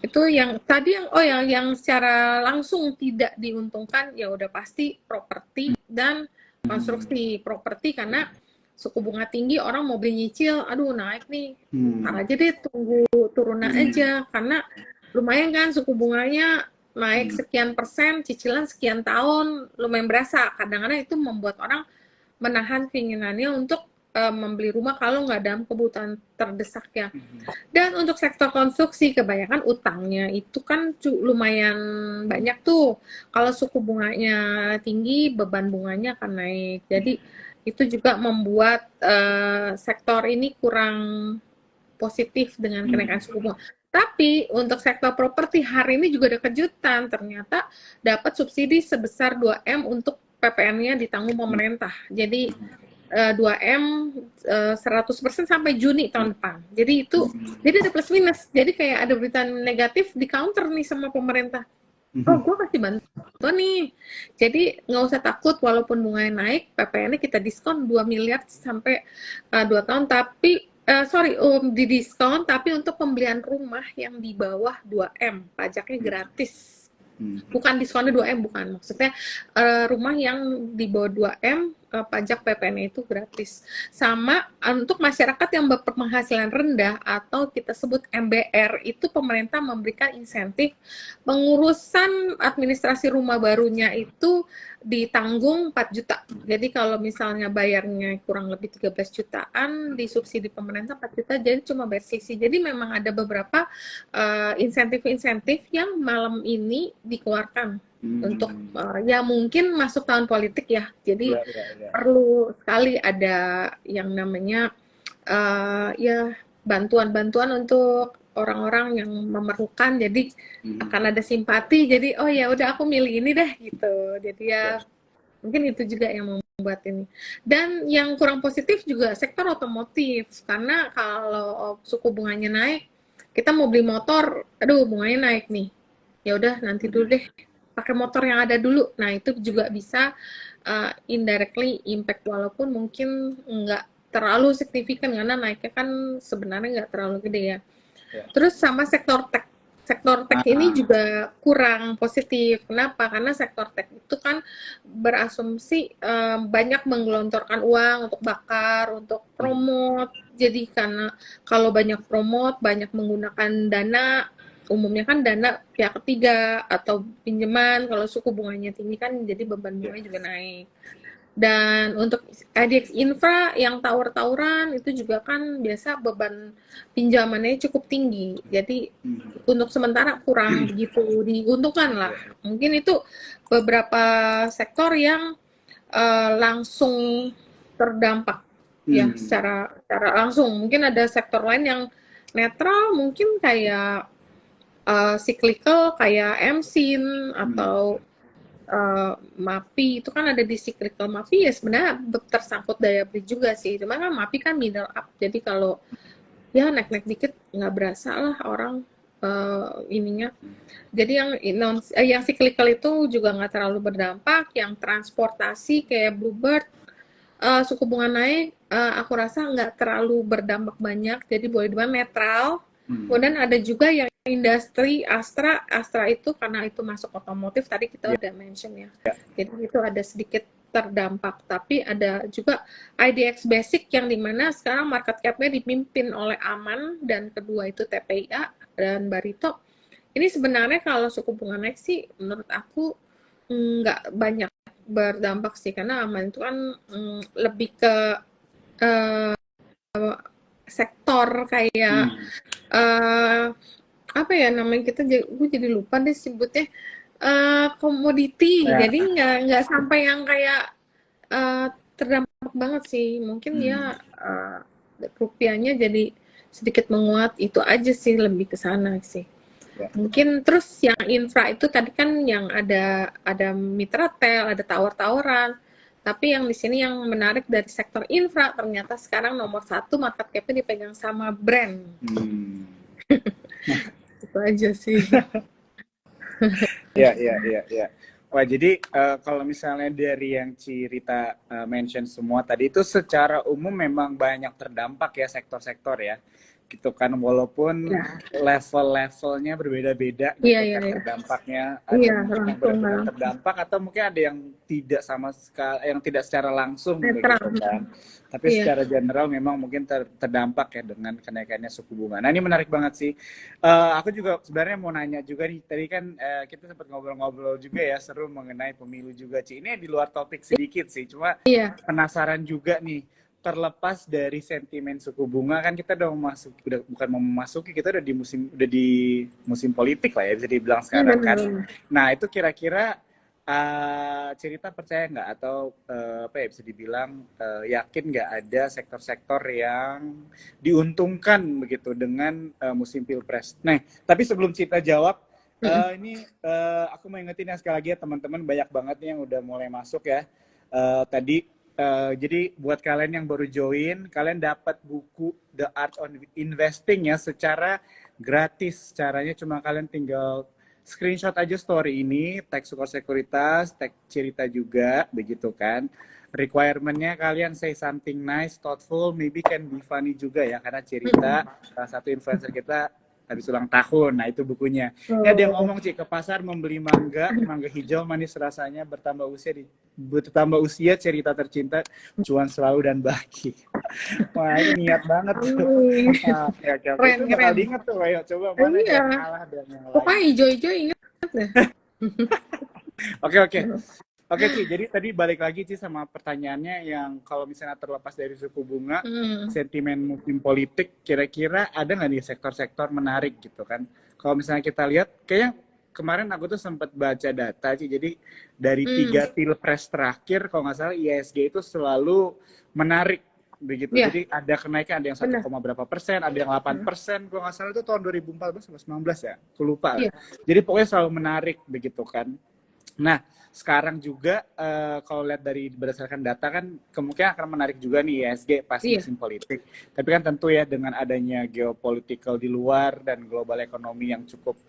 itu yang tadi yang secara langsung tidak diuntungkan ya udah pasti properti dan konstruksi. Properti karena suku bunga tinggi, orang mau beli nyicil, aduh naik nih, ntar aja deh tunggu turunan aja, karena lumayan kan suku bunganya naik sekian persen, cicilan sekian tahun, lumayan berasa. Kadang-kadang itu membuat orang menahan keinginannya untuk membeli rumah kalau nggak dalam kebutuhan terdesak ya. Dan untuk sektor konstruksi, kebanyakan utangnya itu kan lumayan banyak tuh. Kalau suku bunganya tinggi, beban bunganya akan naik. Jadi itu juga membuat sektor ini kurang positif dengan kenaikan suku bunga. Tapi untuk sektor properti hari ini juga ada kejutan. Ternyata dapat subsidi sebesar 2M untuk PPN-nya ditanggung pemerintah. Jadi 2M 100% sampai Juni tahun depan. Jadi itu jadi ada plus minus. Jadi kayak ada berita negatif di counter nih sama pemerintah. Oh, gue kasih bantuan nih. Jadi nggak usah takut walaupun bunganya naik, PPN-nya kita diskon 2 miliar sampai 2 tahun. Tapi di diskon, tapi untuk pembelian rumah yang di bawah 2M, pajaknya gratis. Bukan diskonnya 2M, bukan. Maksudnya rumah yang di bawah 2M, pajak PPN itu gratis. Sama untuk masyarakat yang berpenghasilan rendah atau kita sebut MBR, itu pemerintah memberikan insentif pengurusan administrasi rumah barunya itu ditanggung 4 juta. Jadi kalau misalnya bayarnya kurang lebih 13 jutaan, disubsidi pemerintah 4 juta, jadi cuma bayar selisih. Jadi memang ada beberapa insentif-insentif yang malam ini dikeluarkan untuk ya mungkin masuk tahun politik ya. Jadi perlu sekali ada yang namanya ya bantuan-bantuan untuk orang-orang yang memerlukan, jadi akan ada simpati, jadi oh ya udah aku milih ini deh gitu. Jadi ya mungkin itu juga yang membuat ini. Dan yang kurang positif juga sektor otomotif, karena kalau suku bunganya naik, kita mau beli motor, aduh bunganya naik nih, ya udah nanti dulu deh pakai motor yang ada dulu. Nah itu juga bisa indirectly impact, walaupun mungkin nggak terlalu signifikan karena naiknya kan sebenarnya nggak terlalu gede ya. Terus sama sektor tech. Sektor tech ini juga kurang positif. Kenapa? Karena sektor tech itu kan berasumsi banyak menggelontorkan uang untuk bakar, untuk promote. Jadi karena kalau banyak promote, banyak menggunakan dana, umumnya kan dana pihak ketiga atau pinjaman. Kalau suku bunganya tinggi kan jadi beban bunganya juga naik. Dan untuk IDX Infra yang tower-towran itu juga kan biasa beban pinjamannya cukup tinggi. Jadi untuk sementara kurang begitu diuntungkan lah. Mungkin itu beberapa sektor yang langsung terdampak ya secara langsung. Mungkin ada sektor lain yang netral, mungkin kayak cyclical kayak MSIN atau MAPI itu kan ada di cyclical MAPI ya sebenarnya tersangkut daya beli juga sih. Cuma kan MAPI kan middle up. Jadi kalau ya naik-naik dikit nggak berasa lah orang ininya. Jadi yang cyclical itu juga nggak terlalu berdampak. Yang transportasi kayak Bluebird suku bunga naik, aku rasa nggak terlalu berdampak banyak. Jadi boleh dibilang netral. Kemudian ada juga yang industri Astra itu karena itu masuk otomotif tadi kita udah mention ya. Jadi itu ada sedikit terdampak, tapi ada juga IDX Basic yang dimana sekarang market cap-nya dipimpin oleh Aman dan kedua itu TPIA dan Barito. Ini sebenarnya kalau suku bunga naik sih menurut aku nggak banyak berdampak sih karena Aman itu kan lebih ke sektor kayak apa ya namanya gue jadi lupa deh sebutnya komoditi jadi nggak sampai yang kayak terdampak banget sih mungkin ya rupiahnya jadi sedikit menguat itu aja sih lebih ke sana sih mungkin terus yang infra itu tadi kan yang ada Mitratel ada tower-toweran tapi yang di sini yang menarik dari sektor infra ternyata sekarang nomor 1 market cap-nya dipegang sama brand. Itu aja sih. Ya. Wah, jadi kalau misalnya dari yang Cirita mention semua tadi itu secara umum memang banyak terdampak ya sektor-sektor ya. Gitu kan walaupun level-levelnya berbeda-beda gitu kan terdampaknya ada mungkin yang benar-benar terdampak atau mungkin ada yang tidak sama sekali yang tidak secara langsung begitu kan tapi secara general memang mungkin terdampak ya dengan kenaikannya suku bunga. Nah ini menarik banget sih. Aku juga sebenarnya mau nanya juga nih tadi kan kita sempat ngobrol-ngobrol juga ya seru mengenai pemilu juga Ci. Ini di luar topik sedikit sih cuma penasaran juga nih. Terlepas dari sentimen suku bunga kan kita udah bukan mau memasuki kita udah di musim politik lah ya bisa dibilang sekarang kan. Nah itu kira-kira Cirita percaya nggak atau apa ya bisa dibilang yakin nggak ada sektor-sektor yang diuntungkan begitu dengan musim pilpres. Nah tapi sebelum Cirita jawab ini aku mau ingetin ya sekali lagi ya teman-teman banyak banget nih yang udah mulai masuk ya tadi. Jadi buat kalian yang baru join, kalian dapat buku The Art on Investing ya secara gratis. Caranya cuma kalian tinggal screenshot aja story ini, tag Sukor Sekuritas, tag Cirita juga, begitu kan. Requirement-nya kalian say something nice, thoughtful, maybe can be funny juga ya, karena Cirita salah satu influencer kita habis ulang tahun. Nah itu bukunya. Ya dia ngomong Ci ke pasar membeli mangga hijau manis rasanya bertambah usia cerita tercinta cuan selalu dan bagi. Wah ini niat banget tuh. Keren. Itu bakal diinget tuh ayo coba mana yang kalah dan yang lain. Pokoknya hijau-hijau inget deh. Oke Ci, jadi tadi balik lagi Ci sama pertanyaannya yang kalau misalnya terlepas dari suku bunga, sentimen musim politik, kira-kira ada nggak nih sektor-sektor menarik gitu kan? Kalau misalnya kita lihat, kayaknya kemarin aku tuh sempat baca data Ci, jadi dari 3 pilpres terakhir, kalau nggak salah ISG itu selalu menarik begitu. Jadi ada kenaikan, ada yang 1, berapa persen, ada yang 8%, kalau nggak salah itu tahun 2014 atau 2019 ya, aku lupa. Jadi pokoknya selalu menarik begitu kan. Nah, sekarang juga kalau lihat dari berdasarkan data kan kemungkinan akan menarik juga nih ISG pasti musim politik. Tapi kan tentu ya dengan adanya geopolitical di luar dan global ekonomi yang cukup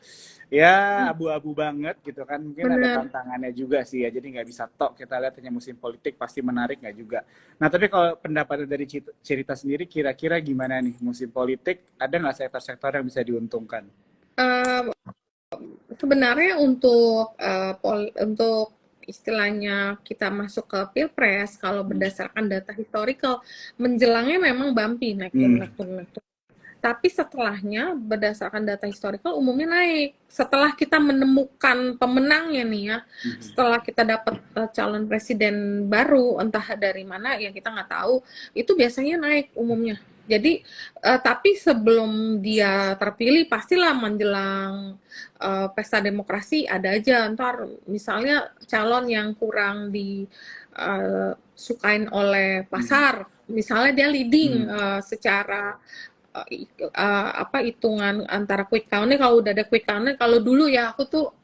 ya abu-abu banget gitu kan. Mungkin ada tantangannya juga sih ya. Jadi nggak bisa tok kita lihat hanya musim politik pasti menarik nggak juga. Nah tapi kalau pendapat dari Cirita sendiri kira-kira gimana nih musim politik ada nggak sektor-sektor yang bisa diuntungkan? Sebenarnya untuk istilahnya kita masuk ke pilpres kalau berdasarkan data historical menjelangnya memang bumpy naik turun. Tapi setelahnya berdasarkan data historical umumnya naik. Setelah kita menemukan pemenangnya nih ya, setelah kita dapat calon presiden baru entah dari mana ya kita nggak tahu, itu biasanya naik umumnya. Jadi tapi sebelum dia terpilih pastilah menjelang pesta demokrasi ada aja ntar misalnya calon yang kurang disukain oleh pasar, misalnya dia leading secara hitungan antara quick count-nya kalau udah ada quick count-nya kalau dulu ya aku tuh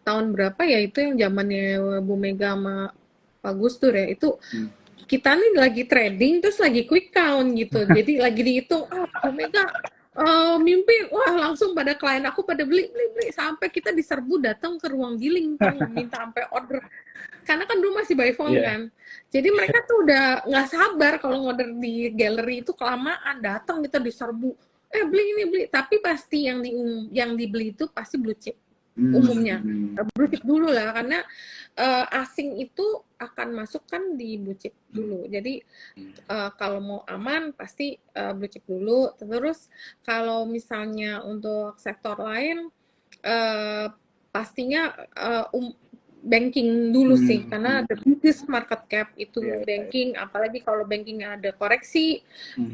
tahun berapa ya, itu yang zamannya Bu Mega sama Pak Gus Dur ya, itu Hmm. kita nih lagi trading terus lagi quick count gitu, jadi lagi dihitung, Bu Mega mimpin, wah langsung pada klien aku pada beli beli beli sampai kita diserbu datang ke ruang giling tuh minta sampai order, karena kan dulu masih by phone Iya. kan, jadi mereka tuh udah nggak sabar kalau ngorder di gallery itu kelamaan, datang kita diserbu, beli ini beli, tapi pasti yang dibeli itu pasti blue chip umumnya, Hmm. blue chip dulu lah, karena asing itu akan masuk kan di blue chip dulu, jadi kalau mau aman pasti blue chip dulu. Terus kalau misalnya untuk sektor lain pastinya banking dulu sih, karena the biggest market cap itu Iya, iya. banking, apalagi kalau bankingnya ada koreksi. Mhm.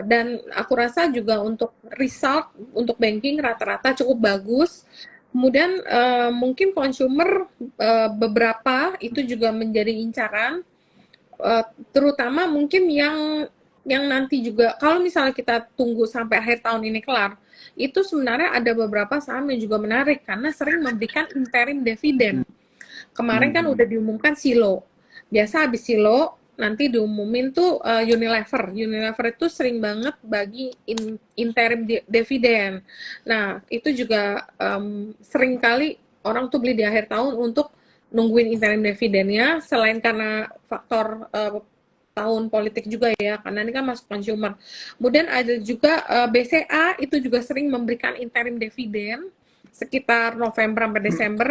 Dan aku rasa juga untuk result untuk banking rata-rata cukup bagus. Kemudian mungkin consumer beberapa itu juga menjadi incaran, terutama mungkin yang nanti juga kalau misalnya kita tunggu sampai akhir tahun ini kelar, itu sebenarnya ada beberapa saham yang juga menarik karena sering memberikan interim dividen. Kemarin kan udah diumumkan Silo. Biasa habis Silo nanti diumumin tuh Unilever. Unilever itu sering banget bagi interim dividen. Nah, itu juga sering kali orang tuh beli di akhir tahun untuk nungguin interim dividennya, selain karena faktor tahun politik juga ya, karena ini kan masuk consumer. Kemudian ada juga BCA itu juga sering memberikan interim dividen sekitar November sampai Desember,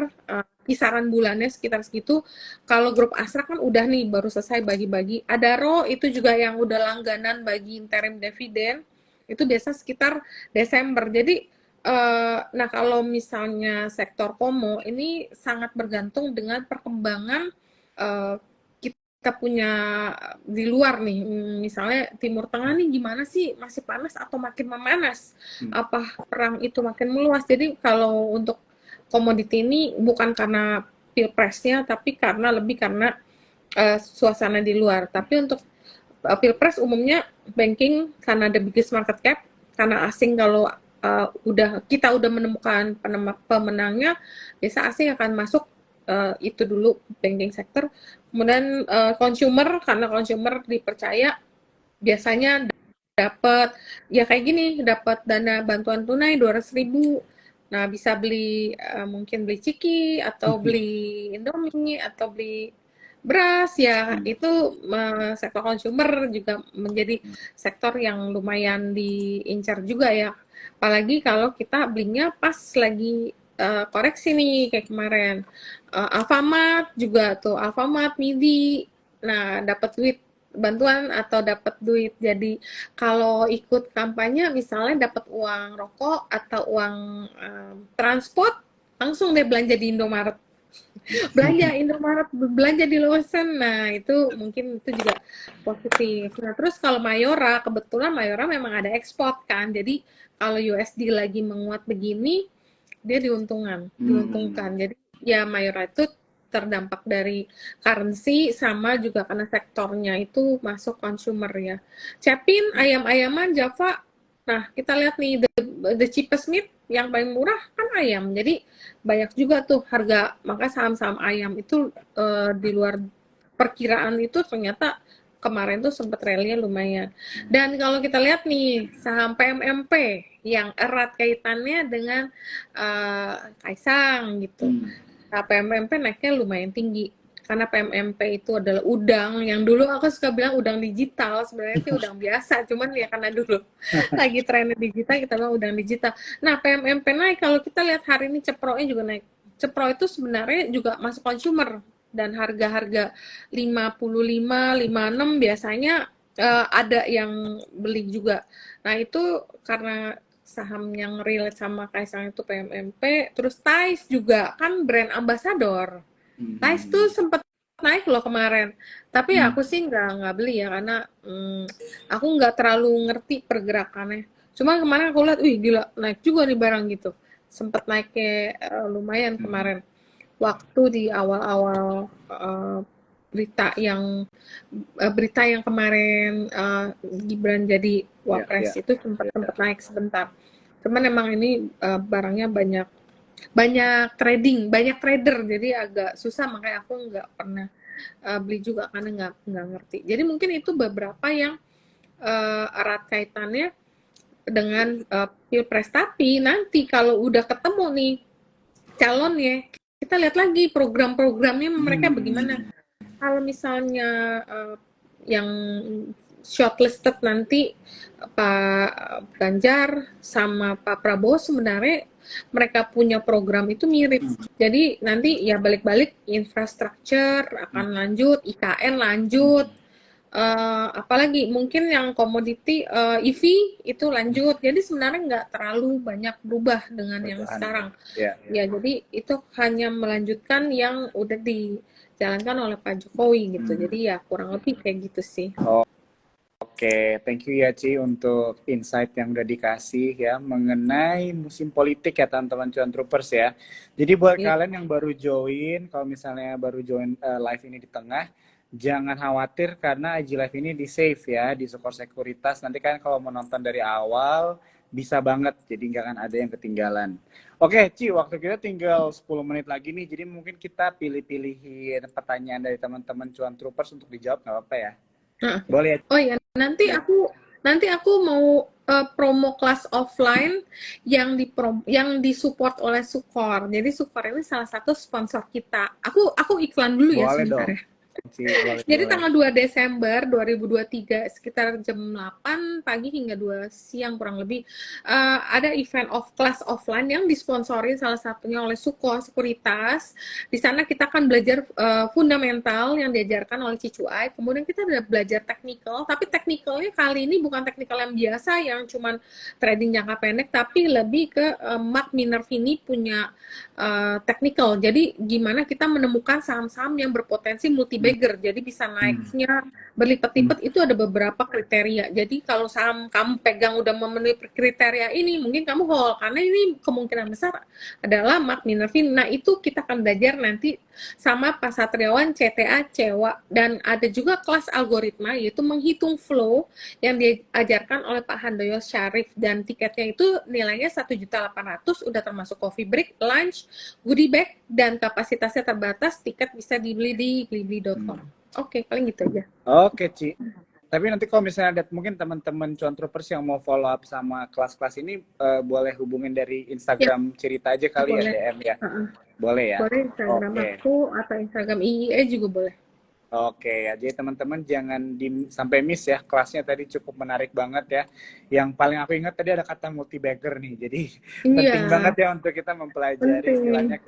kisaran bulannya sekitar segitu. Kalau grup Astra kan udah nih baru selesai bagi-bagi. Adaro itu juga yang udah langganan bagi interim dividen, itu biasa sekitar Desember. Jadi nah kalau misalnya sektor Komo ini sangat bergantung dengan perkembangan kita punya di luar nih, misalnya Timur Tengah nih gimana sih, masih panas atau makin memanas, apa perang itu makin meluas. Jadi kalau untuk komoditi ini bukan karena pilpresnya, tapi lebih karena suasana di luar. Tapi untuk pilpres umumnya banking karena the biggest market cap, karena asing kalau kita udah menemukan pemenangnya, biasa asing akan masuk itu dulu banking sector. Kemudian consumer, karena consumer dipercaya biasanya dapat ya kayak gini, dapat dana bantuan tunai 200.000. Nah, bisa beli mungkin beli ciki atau beli Indomie atau beli beras ya, itu sektor consumer juga menjadi sektor yang lumayan diincar juga ya. Apalagi kalau kita belinya pas lagi koreksi nih kayak kemarin. Alfamart juga tuh, Alfamart, Midi. Nah, dapat duit bantuan atau dapat duit. Jadi kalau ikut kampanye misalnya dapat uang rokok atau uang transport, langsung deh belanja di Indomaret. Belanja Indomaret, belanja di Lawson. Nah, itu mungkin itu juga positif. Nah, terus kalau Mayora, kebetulan Mayora memang ada ekspor kan. Jadi kalau USD lagi menguat begini, dia diuntungkan. Jadi ya Mayora itu terdampak dari currency sama juga karena sektornya itu masuk consumer ya. Cepin, ayam-ayaman, Java. Nah, kita lihat nih the cheapest meat yang paling murah kan ayam. Jadi banyak juga tuh harga, maka saham-saham ayam itu di luar perkiraan itu ternyata kemarin tuh sempat rally lumayan. Dan kalau kita lihat nih saham PMMP yang erat kaitannya dengan Kaisang gitu. Nah, PMMP naiknya lumayan tinggi karena PMMP itu adalah udang yang dulu aku suka bilang udang digital, sebenarnya sih udang biasa, cuman ya karena dulu lagi trennya digital kita bilang udang digital. Nah, PMMP naik, kalau kita lihat hari ini Cepro-nya juga naik. Cepro itu sebenarnya juga masuk consumer dan harga-harga 55, 56 biasanya ada yang beli juga. Nah, itu karena saham yang relate sama Kaisang itu PMMP, terus Thais juga kan brand ambassador. Thais tuh sempat naik loh kemarin, tapi ya aku sih nggak beli ya karena aku nggak terlalu ngerti pergerakannya. Cuma kemarin aku lihat, wih gila naik juga nih barang gitu, sempat naiknya lumayan kemarin. Waktu di awal-awal berita yang kemarin Gibran jadi wapres itu sempat naik sebentar. Cuman emang ini barangnya banyak banyak trader, jadi agak susah, makanya aku nggak pernah beli juga karena nggak ngerti. Jadi mungkin itu beberapa yang erat kaitannya dengan pilpres. Tapi nanti kalau udah ketemu nih calonnya, kita lihat lagi program-programnya mereka bagaimana. Kalau misalnya yang shortlisted nanti Pak Ganjar sama Pak Prabowo, sebenarnya mereka punya program itu mirip. Jadi nanti ya balik-balik infrastruktur akan lanjut, IKN lanjut, apalagi mungkin yang komoditi EV itu lanjut. Jadi sebenarnya nggak terlalu banyak berubah dengan yang sekarang. Ya, jadi itu hanya melanjutkan yang udah dijalankan oleh Pak Jokowi gitu. Jadi ya kurang lebih kayak gitu sih. Oke, thank you ya Ci untuk insight yang udah dikasih ya mengenai musim politik ya teman-teman Cuan Troopers ya. Jadi buat kalian yang baru join, kalau misalnya baru join live ini di tengah, jangan khawatir karena IG Live ini di save ya di Sukor Sekuritas. Nanti kan kalau mau nonton dari awal bisa banget, jadi nggak akan ada yang ketinggalan. Oke Ci, waktu kita tinggal 10 menit lagi nih, jadi mungkin kita pilih-pilihin pertanyaan dari teman-teman Cuan Troopers untuk dijawab, nggak apa-apa ya? Boleh ya? Oh ya, nanti aku mau promo kelas offline yang disupport oleh Sukor. Jadi Sukor ini salah satu sponsor kita. Aku iklan dulu ya sebentar ya. Jadi tanggal 2 Desember 2023 sekitar jam 8 pagi hingga 2 siang kurang lebih ada event kelas offline yang disponsori salah satunya oleh Sukor Sekuritas. Di sana kita akan belajar fundamental yang diajarkan oleh Cicuai. Kemudian kita udah belajar teknikal, tapi teknikalnya kali ini bukan teknikal yang biasa yang cuman trading jangka pendek, tapi lebih ke Mark Minervini punya teknikal. Jadi gimana kita menemukan saham-saham yang berpotensi multi-bagger, jadi bisa naiknya berlipat-lipat. Itu ada beberapa kriteria. Jadi kalau saham kamu pegang udah memenuhi kriteria ini, mungkin kamu hold karena ini kemungkinan besar adalah Mark Minervini. Nah itu kita akan belajar nanti sama Pak Satriawan, CTA, CEWA, dan ada juga kelas algoritma yaitu menghitung flow yang diajarkan oleh Pak Handoyo Syarif, dan tiketnya itu nilainya 1.800.000, udah termasuk coffee break, lunch, goodie bag, dan kapasitasnya terbatas. Tiket bisa dibeli di blibli.com. Oke, paling gitu aja. Oke, Ci. Tapi nanti kalau misalnya ada mungkin teman-teman Cuan Troopers yang mau follow up sama kelas-kelas ini, boleh hubungin dari Instagram cerita aja kali boleh. Ya, DM ya. Boleh ya? Boleh Instagram aku atau Instagram IIE juga boleh. Oke ya, jadi teman-teman jangan sampai miss ya, kelasnya tadi cukup menarik banget ya. Yang paling aku ingat tadi ada kata multi-bagger nih, jadi penting banget ya untuk kita mempelajari istilahnya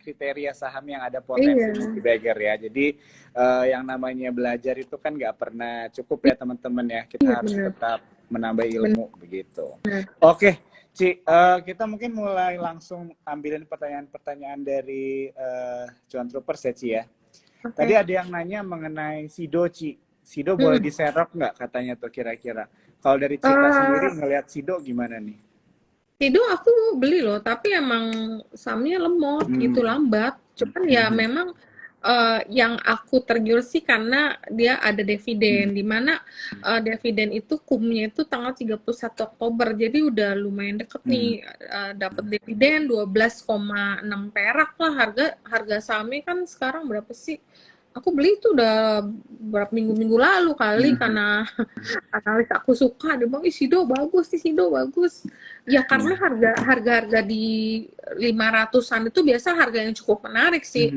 kriteria saham yang ada potensi multi-bagger ya. Jadi yang namanya belajar itu kan nggak pernah cukup ya teman-teman ya, kita harus tetap menambah ilmu begitu. Oke, Ci, kita mungkin mulai langsung ambilin pertanyaan-pertanyaan dari Cuan Troopers ya Ci ya. Tadi ada yang nanya mengenai Sido, Ci. Sido boleh diserok nggak katanya tuh kira-kira? Kalau dari Cita sendiri ngelihat Sido gimana nih? Sido aku beli loh, tapi emang sahamnya lemot gitu, lambat. Cuman ya memang yang aku tergiur sih karena dia ada dividen, di mana dividen itu kumnya itu tanggal 31 Oktober, jadi udah lumayan deket nih dapat dividen 12,6 perak lah. Harga sahamnya kan sekarang berapa sih? Aku beli itu udah berapa minggu lalu kali, karena analis aku suka, dia bilang Sido bagus nih, Sido bagus. Ya karena harga di 500-an itu biasa harga yang cukup menarik sih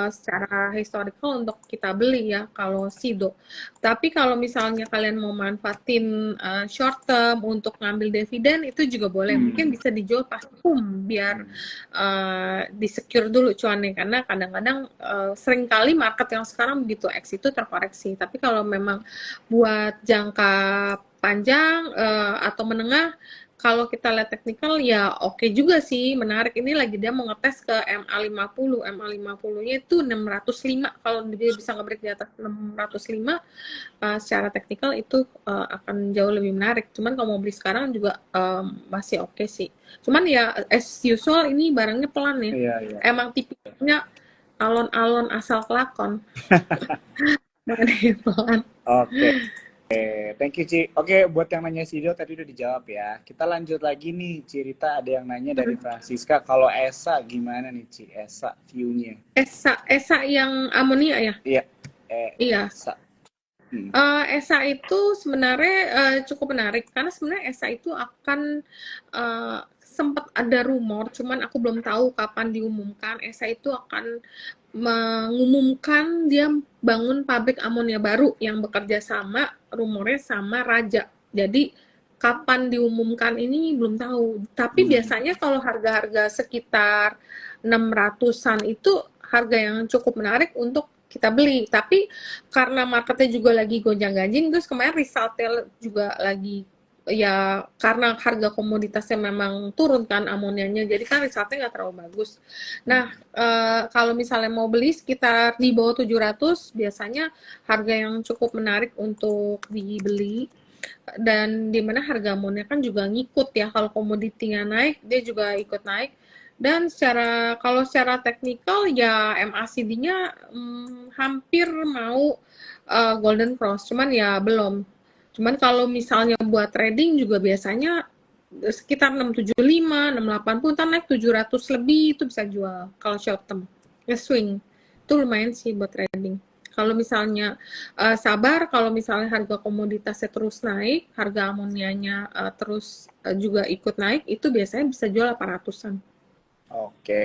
secara historical untuk kita beli ya kalau Sido. Tapi kalau misalnya kalian mau manfaatin short term untuk ngambil dividen itu juga boleh. Mungkin bisa dijual pas biar di-secure dulu cuannya, karena kadang-kadang seringkali market yang sekarang begitu X itu terkoreksi. Tapi kalau memang buat jangka panjang atau menengah, kalau kita lihat teknikal ya oke juga sih, menarik. Ini lagi dia mau ngetes ke MA50. MA50-nya itu 605. Kalau dia bisa nge-break di atas 605 secara teknikal itu akan jauh lebih menarik. Cuman kalau mau beli sekarang juga masih oke sih. Cuman ya as usual ini barangnya pelan ya. Iya. Emang tipikalnya alon-alon asal kelakon. Pelan. Oke. Thank you Ci. Oke, buat yang nanya Sido tadi udah dijawab ya. Kita lanjut lagi nih, Cirita ada yang nanya dari Francisca. Kalau Esa gimana nih Ci? Esa view-nya? Esa yang amonia ya? Iya, Iya. Esa. ESA itu sebenarnya cukup menarik karena sebenarnya ESA itu akan sempat ada rumor, cuman aku belum tahu kapan diumumkan. ESA itu akan mengumumkan dia bangun pabrik amonia baru yang bekerja sama rumornya sama Raja. Jadi kapan diumumkan ini belum tahu. Tapi biasanya kalau harga-harga sekitar 600-an itu harga yang cukup menarik untuk kita beli. Tapi karena marketnya juga lagi gonjang-ganjing, terus kemarin resultnya juga lagi ya karena harga komoditasnya memang turun kan amonianya, jadi kan resultnya nggak terlalu bagus. Nah, kalau misalnya mau beli sekitar di bawah 700 biasanya harga yang cukup menarik untuk dibeli. Dan dimana harga amonia kan juga ngikut ya, kalau komoditinya naik dia juga ikut naik. Dan kalau secara teknikal ya MACD-nya hampir mau Golden Cross, cuman ya belum. Cuman kalau misalnya buat trading juga biasanya sekitar 675, 680, ntar naik 700 lebih itu bisa jual kalau short term. Swing. Itu lumayan sih buat trading. Kalau misalnya sabar, kalau misalnya harga komoditasnya terus naik, harga amonianya terus juga ikut naik, itu biasanya bisa jual 800-an. Oke.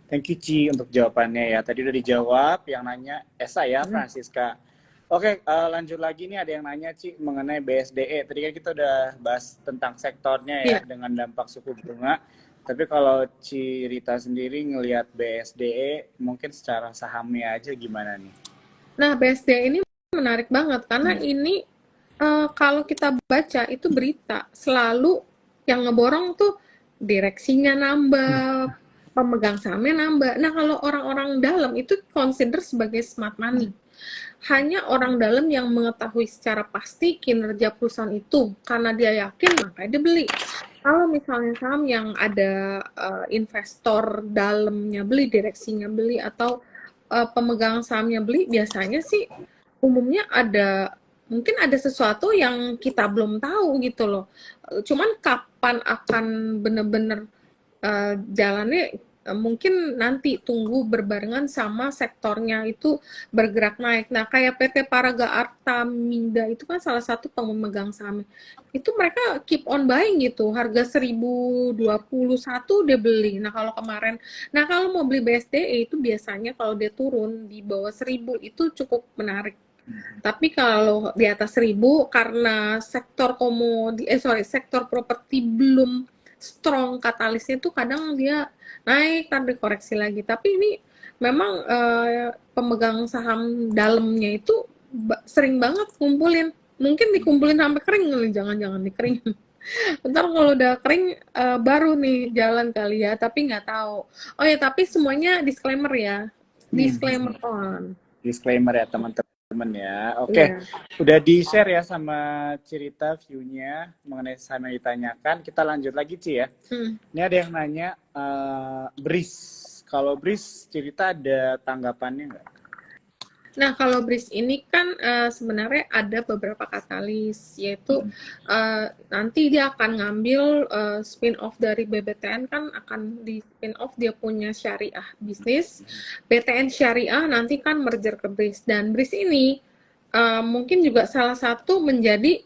Thank you Ci untuk jawabannya ya. Tadi udah dijawab yang nanya Esa ya, Francisca. Oke, lanjut lagi nih ada yang nanya Ci mengenai BSDE. Tadi kan kita udah bahas tentang sektornya ya dengan dampak suku bunga. Tapi kalau Ci Rita sendiri ngelihat BSDE mungkin secara sahamnya aja gimana nih? Nah, BSDE ini menarik banget karena ini kalau kita baca itu berita selalu yang ngeborong tuh direksinya nambah, pemegang sahamnya nambah. Nah, kalau orang-orang dalam itu consider sebagai smart money. Hanya orang dalam yang mengetahui secara pasti kinerja perusahaan itu karena dia yakin makanya dia beli. Kalau misalnya saham yang ada investor dalamnya beli, direksinya beli atau pemegang sahamnya beli, biasanya sih umumnya mungkin ada sesuatu yang kita belum tahu gitu loh. Cuman kapan akan benar-benar jalannya mungkin nanti tunggu berbarengan sama sektornya itu bergerak naik. Nah, kayak PT Paraga Artamida itu kan salah satu pemegang saham. Itu mereka keep on buying gitu. Harga 1021 dia beli. Nah, kalau mau beli BSDE itu biasanya kalau dia turun di bawah 1000 itu cukup menarik. Tapi kalau di atas 1000 karena sektor properti belum strong katalisnya tuh kadang dia naik tapi koreksi lagi. Tapi ini memang pemegang saham dalamnya itu sering banget kumpulin. Mungkin dikumpulin sampai kering nih, jangan dikeringin. Ntar kalau udah kering baru nih jalan kali ya, tapi nggak tahu. Oh ya, tapi semuanya disclaimer ya. Disclaimer on. Disclaimer ya teman-teman ya. Oke. Udah di-share ya sama cerita view-nya mengenai saham yang ditanyakan. Kita lanjut lagi Ci ya. Ini ada yang nanya BRIS. Kalau BRIS cerita ada tanggapannya nggak? Nah, kalau BRIS ini kan sebenarnya ada beberapa katalis, yaitu nanti dia akan ngambil spin-off dari BBTN, kan akan di spin-off dia punya syariah bisnis. BTN Syariah nanti kan merger ke BRIS, dan BRIS ini mungkin juga salah satu menjadi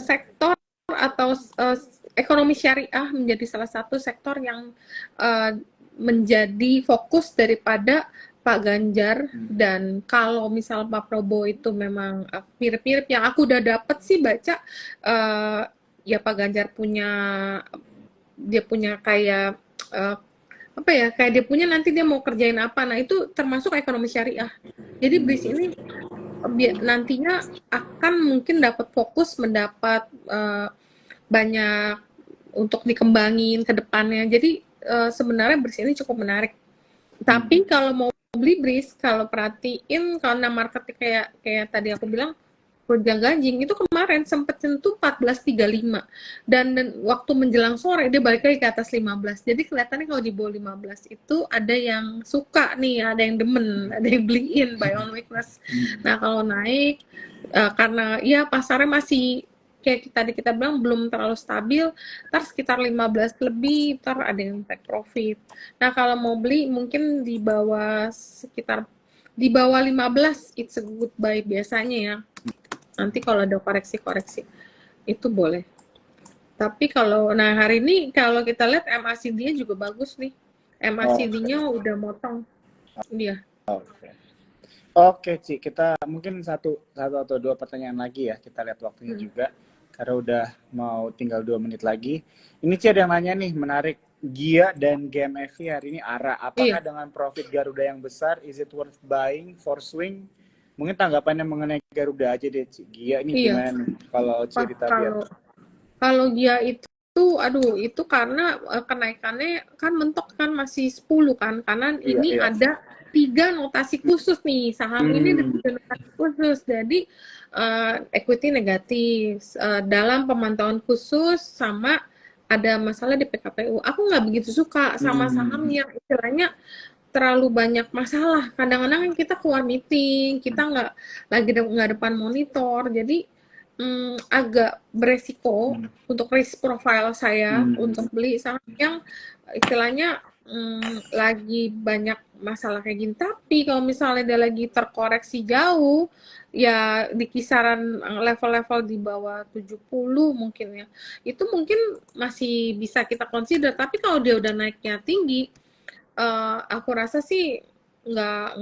sektor atau ekonomi syariah menjadi salah satu sektor yang menjadi fokus daripada Pak Ganjar. Dan kalau misal Pak Prabowo itu memang mirip-mirip yang aku udah dapet sih baca ya Pak Ganjar dia punya kayak apa ya, kayak dia punya nanti dia mau kerjain apa, nah itu termasuk ekonomi syariah. Jadi BRIS ini nantinya akan mungkin dapat fokus mendapat banyak untuk dikembangin ke depannya. Jadi sebenarnya BRIS ini cukup menarik. Tapi kalau mau beli BRIS, kalau perhatiin karena marketnya kayak tadi aku bilang Gonjang-ganjing itu kemarin sempat sentuh 14.35 dan waktu menjelang sore dia balik lagi ke atas 15. Jadi kelihatannya kalau di bawah 15 itu ada yang suka nih, ada yang demen, ada yang beliin buy on weakness. Nah, kalau naik karena ya pasarnya masih kayak tadi kita bilang belum terlalu stabil, ntar sekitar 15 lebih, ntar ada yang take profit. Nah, kalau mau beli mungkin di bawah 15 it's a good buy biasanya ya. Nanti kalau ada koreksi-koreksi itu boleh. Tapi kalau nah hari ini kalau kita lihat MACD-nya juga bagus nih. MACD-nya udah motong dia. Oke. Oke, Ci, kita mungkin satu atau dua pertanyaan lagi ya. Kita lihat waktunya juga. Karena udah mau tinggal 2 menit lagi. Ini Ci ada yang nanya nih, menarik. Gia dan GMFI hari ini ARA. Apakah dengan profit Garuda yang besar, is it worth buying for swing? Mungkin tanggapannya mengenai Garuda aja deh, Ci. Gia ini gimana nih? Kalau cerita biar. Kalau Gia itu, aduh, itu karena kenaikannya kan mentok kan masih 10 kan, karena ini ada 3 notasi khusus nih, saham ini ada 3 notasi khusus, jadi equity negatif, dalam pemantauan khusus sama ada masalah di PKPU. Aku nggak begitu suka sama saham yang istilahnya terlalu banyak masalah. Kadang-kadang kan kita keluar meeting, kita nggak depan monitor, jadi agak beresiko untuk risk profile saya untuk beli saham yang istilahnya lagi banyak masalah kayak gini. Tapi kalau misalnya dia lagi terkoreksi jauh, ya di kisaran level-level di bawah 70 mungkin ya, itu mungkin masih bisa kita consider. Tapi kalau dia udah naiknya tinggi, aku rasa sih nggak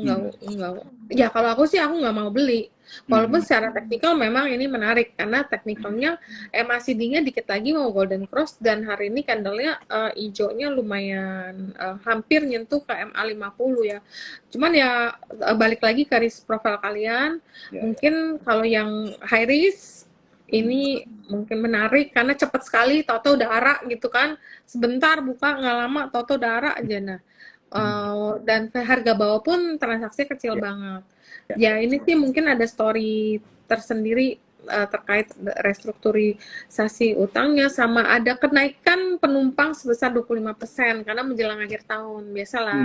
ya kalau aku sih aku nggak mau beli, walaupun secara teknikal memang ini menarik karena teknikalnya MACD-nya dikit lagi mau golden cross dan hari ini candle-nya hijaunya lumayan hampir nyentuh ke MA50 ya. Cuman ya balik lagi ke risk profile kalian, mungkin kalau yang high risk ini mungkin menarik karena cepat sekali, tau-tau udah ARA gitu kan, sebentar buka nggak lama tau-tau udah ARA aja. Nah, dan harga bawah pun transaksi kecil banget. Ya ini sih mungkin ada story tersendiri terkait restrukturisasi utangnya sama ada kenaikan penumpang sebesar 25% karena menjelang akhir tahun. Biasalah,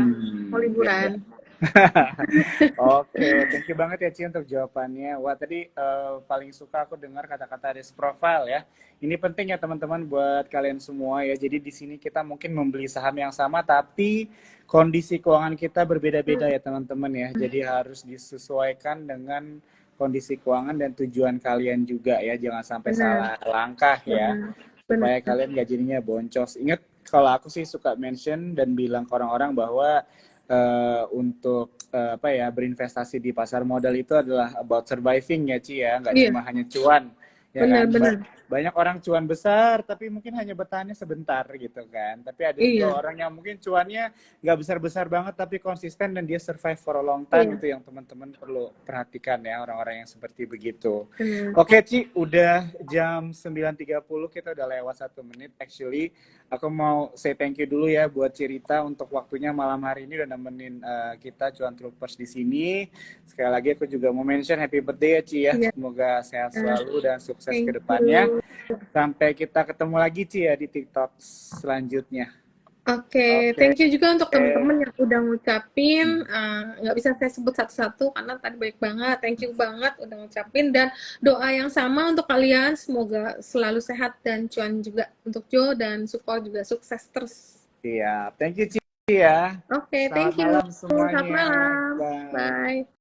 mau liburan. Oke, thank you banget ya Ci untuk jawabannya. Wah tadi paling suka aku dengar kata-kata risk profile ya. Ini penting ya teman-teman buat kalian semua ya. Jadi di sini kita mungkin membeli saham yang sama tapi kondisi keuangan kita berbeda-beda ya teman-teman ya. Jadi harus disesuaikan dengan kondisi keuangan dan tujuan kalian juga ya. Jangan sampai salah langkah ya. Supaya kalian gak jadinya boncos. Ingat kalau aku sih suka mention dan bilang ke orang-orang bahwa untuk berinvestasi di pasar modal itu adalah about surviving ya Ci ya, nggak cuma hanya cuan ya kan. Banyak orang cuan besar tapi mungkin hanya bertahannya sebentar gitu kan, tapi ada juga orang yang mungkin cuannya nggak besar-besar banget tapi konsisten dan dia survive for a long time. Itu yang teman-teman perlu perhatikan ya, orang-orang yang seperti begitu. Oke Ci, udah jam 9.30, kita udah lewat 1 menit. Actually aku mau say thank you dulu ya buat Cirita untuk waktunya malam hari ini udah nemenin kita Cuan Troopers di sini. Sekali lagi aku juga mau mention happy birthday ya Ci ya. Semoga sehat selalu dan sukses ke depannya. Sampai kita ketemu lagi Ci ya di TikTok selanjutnya. Oke, thank you juga untuk teman-teman yang udah ngucapin. Nggak bisa saya sebut satu-satu karena tadi baik banget. Thank you banget udah ngucapin dan doa yang sama untuk kalian. Semoga selalu sehat dan cuan juga untuk Jo dan Suko juga sukses terus. Siap, thank you Ci ya. Oke, thank you. Selamat malam semuanya. Selamat malam. Bye.